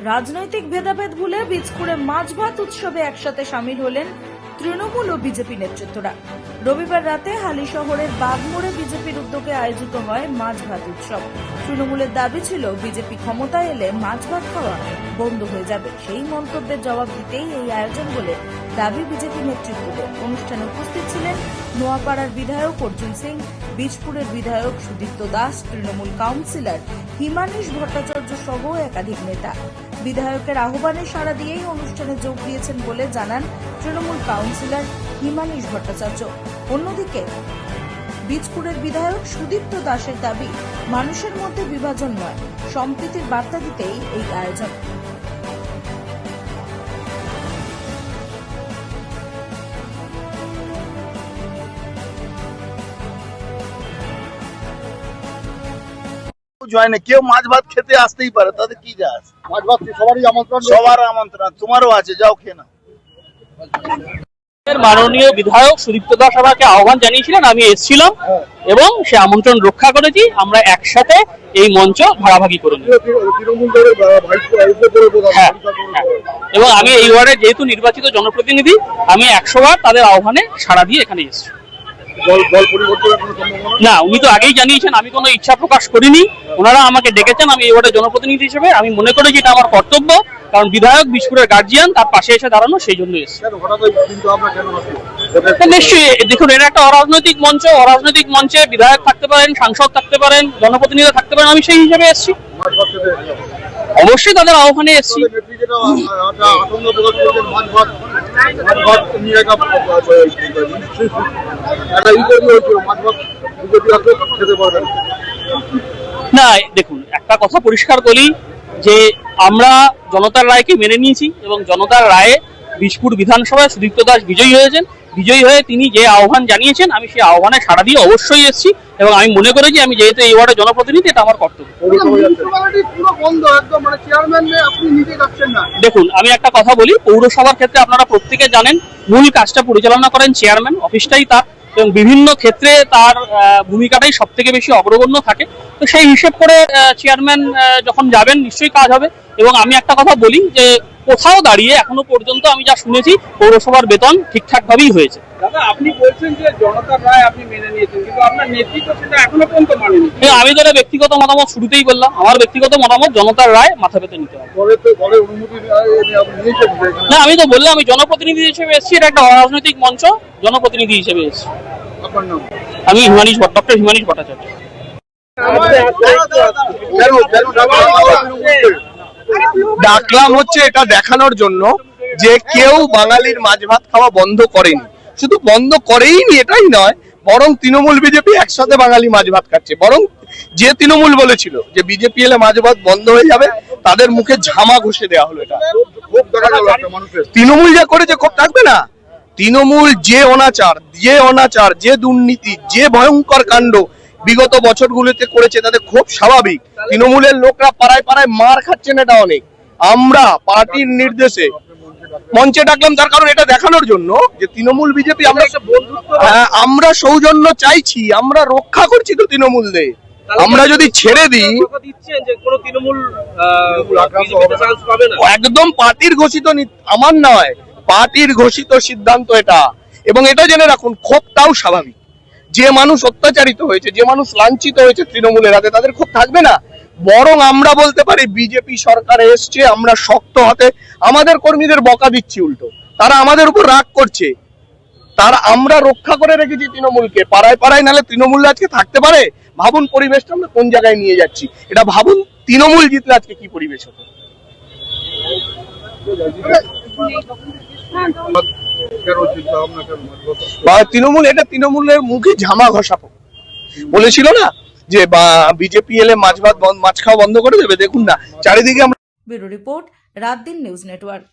রাজনৈতিক ভেদাভেদ ভুলে বীজপুরে মাছ ভাত উৎসবে একসাথে সামিল হলেন তৃণমূল ও বিজেপি নেতৃত্বরা। রবিবার রাতে হালি শহরের বাগমোড়ে বিজেপির উদ্যোগে আয়োজিত হয় মাছ ভাত উৎসব। তৃণমূলের দাবি ছিল বিজেপি ক্ষমতায় এলে মাছ ভাত খাওয়া বন্ধ হয়ে যাবে। সেই মন্তব্যের জবাব দিতেই এই আয়োজন বলে দাবি বিজেপি নেতৃত্বদের। অনুষ্ঠানে উপস্থিত ছিলেন নোয়াপাড়ার বিধায়ক অর্জুন সিং, বীজপুরের বিধায়ক সুদীপ্ত দাস, তৃণমূল কাউন্সিলর হিমানীশ ভট্টাচার্য সহ একাধিক নেতা। বিধায়কের আহ্বানে সাড়া দিয়েই অনুষ্ঠানে যোগ দিয়েছেন বলে জানান তৃণমূল কাউন্সিলর হিমানীশ ভট্টাচার্য। অন্যদিকে বীজপুরের বিধায়ক সুদীপ্ত দাসের দাবি, মানুষের মধ্যে বিভাজন নয়, সম্প্রীতির বার্তা দিতেই এই আয়োজন। কেউ মাছ ভাত খেতে আসতেই পারে, তাতে কি যায়? মাছ ভাত সবারই আমন্ত্রণ, সবার আমন্ত্রণ, তোমারও আছে, যাও খেয়ে নাও। মাননীয় বিধায়ক সুদীপ্ত দাস আমাকে আহ্বান জানিয়েছিলেন, আমি এসেছিলাম এবং সে আমন্ত্রণ রক্ষা করেছি। আমরা একসাথে এই মঞ্চ ভাগাভাগি করে নিই। এবং আমি এই ওয়ার্ডে যেহেতু নির্বাচিত জনপ্রতিনিধি, আমি 100 বার তাদের আহ্বানে সাড়া দিয়ে এখানে এসেছি। না, উনি তো আগেই জানিয়েছেন, আমি কোনো ইচ্ছা প্রকাশ করিনি। ওনারা আমাকে ডেকেছেন, আমি এই ওয়ার্ডের জনপ্রতিনিধি হিসেবে আমি মনে করি যে এটা আমার কর্তব্য, কারণ বিধায়ক বীজপুরের গার্জিয়ান, তার পাশে এসে দাঁড়ানো সেই জন্য এসেছি। নিশ্চয়ই দেখুন, এটা একটা অরাজনৈতিক মঞ্চ। অরাজনৈতিক মঞ্চে বিধায়ক থাকতে পারেন, সাংসদ থাকতে পারেন, জনপ্রতিনিধি থাকতে পারেন, আমি সেই হিসেবে এসেছি। অবশ্যই তাদের আহ্বানে এসেছি। না, দেখুন, একটা কথা পরিষ্কার করি যে আমরা জনতার রায়কে মেনে নিয়েছি এবং জনতার রায়ে বীজপুর বিধানসভায় সুদীপ্ত দাস বিজয়ী হয়েছেন। বিজয়ী হয়ে তিনি যে আহ্বান জানিয়েছেন, আমি সেই আহ্বানে সাড়া দিয়ে অবশ্যই এসেছি এবং আমি মনে করি যে আমি যেহেতু এই ওয়ার্ডের জনপ্রতিনিধি, এটা আমার কর্তব্য। দেখুন, আমি একটা কথা বলি, পৌরসভার ক্ষেত্রে আপনারা প্রত্যেকে জানেন মূল কাজটা পরিচালনা করেন চেয়ারম্যান, অফিসটাই তার, এবং বিভিন্ন ক্ষেত্রে তার ভূমিকাটাই সব থেকে বেশি অগ্রগণ্য থাকে। তো সেই হিসেব করে চেয়ারম্যান যখন যাবেন নিশ্চয়ই কাজ হবে। এবং আমি একটা কথা বলি যে কোথাও দাঁড়িয়ে এখনো পর্যন্ত আমি যা শুনেছি, পৌরসভার বেতন ঠিকঠাক ভাবেই হয়েছে। দাদা, আপনি বলছেন যে জনতার রায় আপনি মেনে নিয়েছেন, কিন্তু আপনার নেতৃত্ব সেটা এখনো পর্যন্ত মানেনি। আমি তো ব্যক্তিগত মতামত শুরুতেই বললাম, আমার ব্যক্তিগত মতামত জনতার রায় মাথা পেতে নিতে হবে। না, আমি তো বললাম আমি জনপ্রতিনিধি হিসেবে এসেছি, এটা একটা অরাজনৈতিক মঞ্চ, জনপ্রতিনিধি হিসেবে এসেছি। আমি ডক্টর হিমানীশ ভট্টাচার্য। ডাকলাম হচ্ছে এটা দেখানোর জন্য যে কেউ বাঙালির মাছ ভাত খাওয়া বন্ধ করেনি। শুধু বন্ধ করেইনি এটাই নয়, বরং তৃণমূল বিজেপি একসাথে বাঙালি মাছ ভাত খাচ্ছে। বরং যে তৃণমূল বলেছিল যে বিজেপি এলে মাছ ভাত বন্ধ হয়ে যাবে, তাদের মুখে ঝামা ঘষে দেওয়া হলো। এটা তৃণমূল যা করেছে খুব থাকবে না। তৃণমূল যে অনাচার, যে দুর্নীতি, যে ভয়ঙ্কর কাণ্ড বিগত বছরগুলোতে করেছে, তাদের খুব স্বাভাবিক। তৃণমূলের লোকরা পাড়ায় পাড়ায় মার খাচ্ছেন, এটা অনেক। আমরা পার্টির নির্দেশে মঞ্চে ডাকলাম, তার কারণ এটা দেখানোর জন্য যে তৃণমূল বিজেপি আমরা সৌজন্য চাইছি, আমরা রক্ষা করছি তো তৃণমূলদের। আমরা যদি ছেড়ে দিই, একদম পার্টির ঘোষিত, আমার নয়, পার্টির ঘোষিত সিদ্ধান্ত এটা। এবং এটা জেনে রাখুন, ক্ষোভটাও স্বাভাবিক। যে মানুষ অত্যাচারিত হয়েছে, যে মানুষ লাঞ্ছিত হয়েছে তৃণমূলের হাতে, তাদের ক্ষোভ থাকবে না। বরং আমরা বলতে পারি বিজেপি সরকারে এসছে, আমরা শক্ত হাতে আমাদের কর্মীদের বকা দিচ্ছি, উল্টো তারা আমাদের উপর রাগ করছে। আমরা রক্ষা করে রেখেছি তৃণমূলকে পাড়ায় পাড়ায়, নাহলে তৃণমূল আজকে থাকতে পারে? ভাবুন পরিবেশটা আমরা কোন জায়গায় নিয়ে যাচ্ছি। এটা ভাবুন, তৃণমূল জিতলে আজকে কি পরিবেশ হতো। তৃণমূল, এটা তৃণমূলের মুখে ঝামা ঘষা বলেছিল না যে বিজেপি এলে মাছ খাওয়া বন্ধ করে দেবে। দেখুন না চারিদিকে। আমরা ব্যুরো রিপোর্ট, রাত দিন নিউজ নেটওয়ার্ক।